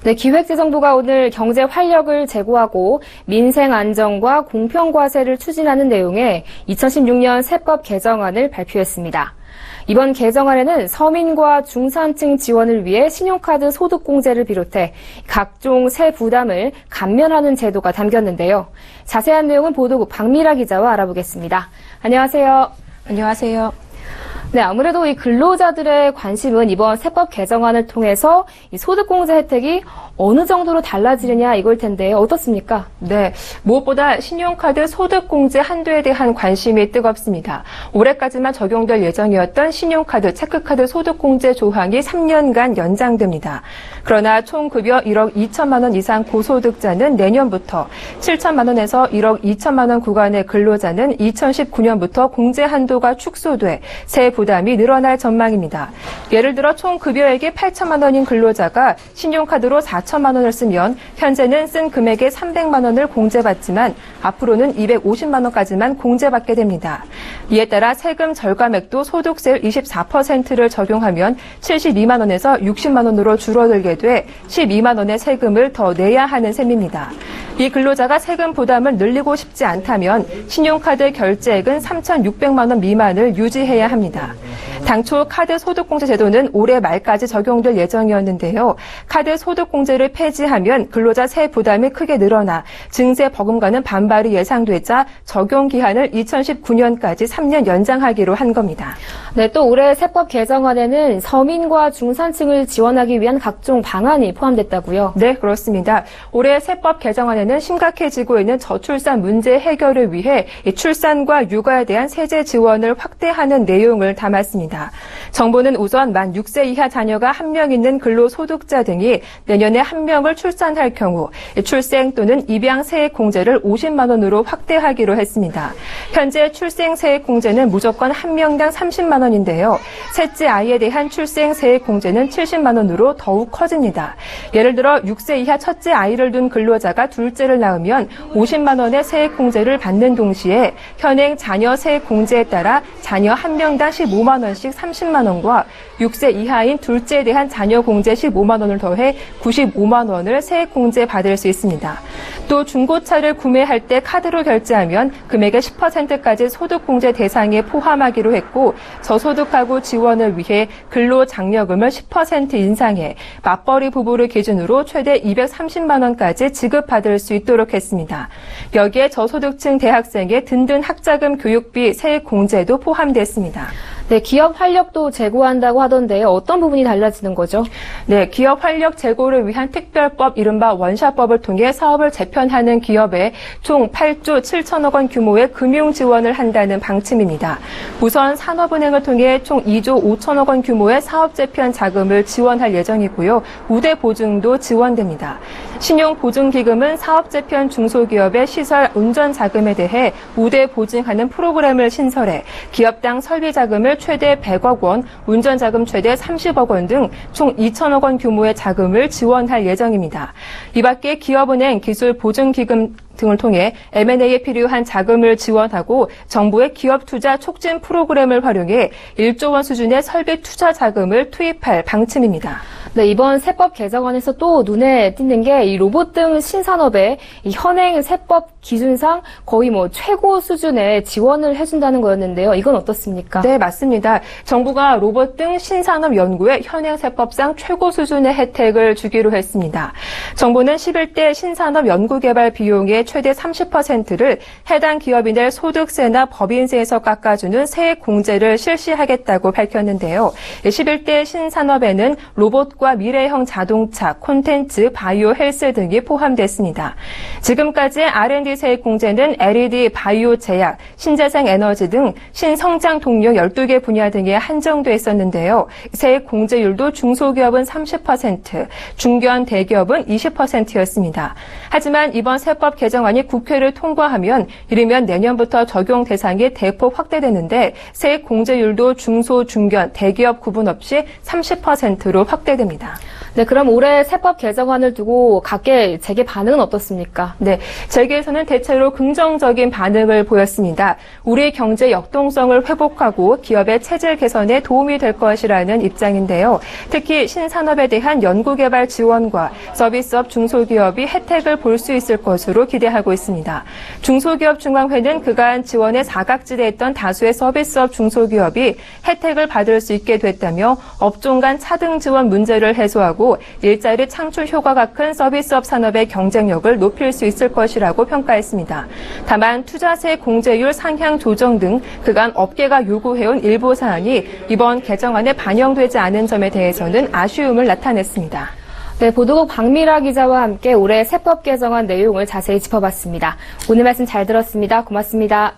네, 기획재정부가 오늘 경제 활력을 제고하고 민생 안정과 공평 과세를 추진하는 내용의 2016년 세법 개정안을 발표했습니다. 이번 개정안에는 서민과 중산층 지원을 위해 신용카드 소득공제를 비롯해 각종 세 부담을 감면하는 제도가 담겼는데요. 자세한 내용은 보도국 박미라 기자와 알아보겠습니다. 안녕하세요. 안녕하세요. 네, 아무래도 이 근로자들의 관심은 이번 세법 개정안을 통해서 이 소득공제 혜택이 어느 정도로 달라지느냐 이걸 텐데요. 어떻습니까? 네, 무엇보다 신용카드 소득공제 한도에 대한 관심이 뜨겁습니다. 올해까지만 적용될 예정이었던 신용카드, 체크카드 소득공제 조항이 3년간 연장됩니다. 그러나 총 급여 1억 2천만 원 이상 고소득자는 내년부터 7천만 원에서 1억 2천만 원 구간의 근로자는 2019년부터 공제 한도가 축소돼 세 부담이 늘어날 전망입니다. 예를 들어 총 급여액이 8천만 원인 근로자가 신용카드로 4천만 원을 쓰면 현재는 쓴 금액의 300만 원을 공제받지만 앞으로는 250만 원까지만 공제받게 됩니다. 이에 따라 세금 절감액도 소득세율 24%를 적용하면 72만 원에서 60만 원으로 줄어들게 돼 12만 원의 세금을 더 내야 하는 셈입니다. 이 근로자가 세금 부담을 늘리고 싶지 않다면 신용카드 결제액은 3,600만 원 미만을 유지해야 합니다. 당초 카드 소득공제 제도는 올해 말까지 적용될 예정이었는데요. 카드 소득공제를 폐지하면 근로자 세 부담이 크게 늘어나 증세 버금가는 반발이 예상되자 적용 기한을 2019년까지 3년 연장하기로 한 겁니다. 네, 또 올해 세법 개정안에는 서민과 중산층을 지원하기 위한 각종 방안이 포함됐다고요? 네, 그렇습니다. 올해 세법 개정안에는 심각해지고 있는 저출산 문제 해결을 위해 출산과 육아에 대한 세제 지원을 확대하는 내용을 담았습니다. 정부는 우선 만 6세 이하 자녀가 1명 있는 근로소득자 등이 내년에 1명을 출산할 경우 출생 또는 입양 세액 공제를 50만 원으로 확대하기로 했습니다. 현재 출생 세액 공제는 무조건 1명당 30만 원인데요. 셋째 아이에 대한 출생 세액 공제는 70만 원으로 더욱 커집니다. 예를 들어 6세 이하 첫째 아이를 둔 근로자가 둘째를 낳으면 50만 원의 세액 공제를 받는 동시에 현행 자녀 세액 공제에 따라 자녀 1명당 15만 원씩 30만 원과 6세 이하인 둘째에 대한 자녀 공제 15만 원을 더해 95만 원을 세액 공제 받을 수 있습니다. 또 중고차를 구매할 때 카드로 결제하면 금액의 10%까지 소득 공제 대상에 포함하기로 했고 저소득하고 지원을 위해 근로장려금을 10% 인상해 맞벌이 부부를 기준으로 최대 230만 원까지 지급받을 수 있도록 했습니다. 여기에 저소득층 대학생의 든든 학자금 교육비 세액 공제도 포함됐습니다. 네, 기업 활력도 제고한다고 하던데요. 어떤 부분이 달라지는 거죠? 네, 기업 활력 제고를 위한 특별법, 이른바 원샷법을 통해 사업을 재편하는 기업에 총 8조 7천억 원 규모의 금융 지원을 한다는 방침입니다. 우선 산업은행을 통해 총 2조 5천억 원 규모의 사업 재편 자금을 지원할 예정이고요. 우대 보증도 지원됩니다. 신용보증기금은 사업 재편 중소기업의 시설 운전 자금에 대해 우대 보증하는 프로그램을 신설해 기업당 설비 자금을 최대 100억 원, 운전자금 최대 30억 원 등 총 2천억 원 규모의 자금을 지원할 예정입니다. 이 밖에 기업은행 기술보증기금 등을 통해 M&A에 필요한 자금을 지원하고 정부의 기업 투자 촉진 프로그램을 활용해 1조 원 수준의 설비 투자 자금을 투입할 방침입니다. 네, 이번 세법 개정안에서 또 눈에 띄는 게 이 로봇 등 신산업에 이 현행 세법 기준상 거의 최고 수준의 지원을 해준다는 거였는데요. 이건 어떻습니까? 네, 맞습니다. 정부가 로봇 등 신산업 연구에 현행 세법상 최고 수준의 혜택을 주기로 했습니다. 정부는 11대 신산업 연구개발 비용의 최대 30%를 해당 기업이 낼 소득세나 법인세에서 깎아주는 세액 공제를 실시하겠다고 밝혔는데요. 11대 신산업에는 로봇과 미래형 자동차, 콘텐츠, 바이오 헬스 등이 포함됐습니다. 지금까지 R&D 세액 공제는 LED, 바이오 제약, 신재생 에너지 등 신성장 동력 12개 분야 등에 한정돼 있었는데요. 세액 공제율도 중소기업은 30%, 중견 대기업은 20%였습니다. 하지만 이번 세법 개정안이 국회를 통과하면 이르면 내년부터 적용 대상이 대폭 확대되는데 세액 공제율도 중소, 중견, 대기업 구분 없이 30%로 확대됩니다. 네, 그럼 올해 세법 개정안을 두고 각계 재계 반응은 어떻습니까? 네, 재계에서는 대체로 긍정적인 반응을 보였습니다. 우리 경제 역동성을 회복하고 기업의 체질 개선에 도움이 될 것이라는 입장인데요. 특히 신산업에 대한 연구개발 지원과 서비스업 중소기업이 혜택을 볼 수 있을 것으로 기대하고 있습니다. 중소기업중앙회는 그간 지원에 사각지대에 있던 다수의 서비스업 중소기업이 혜택을 받을 수 있게 됐다며 업종 간 차등 지원 문제를 해소하고 일자리 창출 효과가 큰 서비스업 산업의 경쟁력을 높일 수 있을 것이라고 평가했습니다. 다만 투자세 공제율 상향 조정 등 그간 업계가 요구해온 일부 사안이 이번 개정안에 반영되지 않은 점에 대해서는 아쉬움을 나타냈습니다. 네, 보도국 박미라 기자와 함께 올해 세법 개정안 내용을 자세히 짚어봤습니다. 오늘 말씀 잘 들었습니다. 고맙습니다.